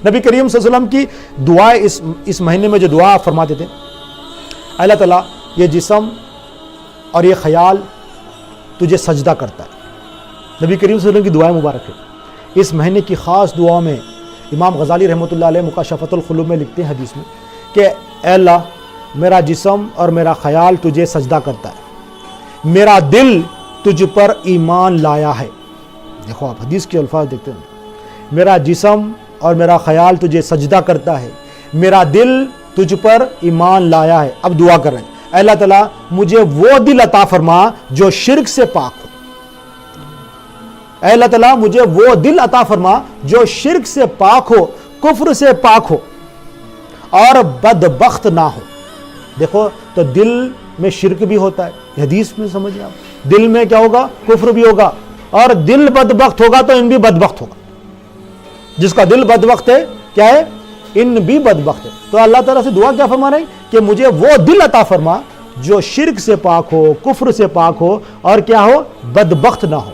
نبی کریم صلی اللہ علیہ وسلم کی دعا اس مہینے میں جو دعا فرماتے تھے، اللہ تعالیٰ یہ جسم اور یہ خیال تجھے سجدہ کرتا ہے۔ نبی کریم صلی اللہ علیہ وسلم کی دعائیں مبارک ہے۔ اس مہینے کی خاص دعاؤں میں امام غزالی رحمۃ اللہ علیہ مکاشفۃ القلوب میں لکھتے ہیں حدیث میں کہ اے اللہ میرا جسم اور میرا خیال تجھے سجدہ کرتا ہے، میرا دل تجھ پر ایمان لایا ہے۔ دیکھو آپ حدیث کے الفاظ دیکھتے ہیں، میرا جسم اور میرا خیال تجھے سجدہ کرتا ہے، میرا دل تجھ پر ایمان لایا ہے۔ اب دعا کر رہے ہیں، اے اللہ تعالیٰ مجھے وہ دل عطا فرما جو شرک سے پاک ہو۔ اے اللہ تعالیٰ مجھے وہ دل عطا فرما جو شرک سے پاک ہو، کفر سے پاک ہو اور بدبخت نہ ہو۔ دیکھو تو دل میں شرک بھی ہوتا ہے، یہ حدیث میں سمجھیں آپ، دل میں کیا ہوگا؟ کفر بھی ہوگا، اور دل بدبخت ہوگا تو ان بھی بدبخت ہوگا۔ جس کا دل بدبخت ہے کیا ہے؟ ان بھی بدبخت ہے۔ تو اللہ تعالیٰ سے دعا کیا فرما رہے ہیں کہ مجھے وہ دل عطا فرما جو شرک سے پاک ہو، کفر سے پاک ہو اور کیا ہو؟ بدبخت نہ ہو۔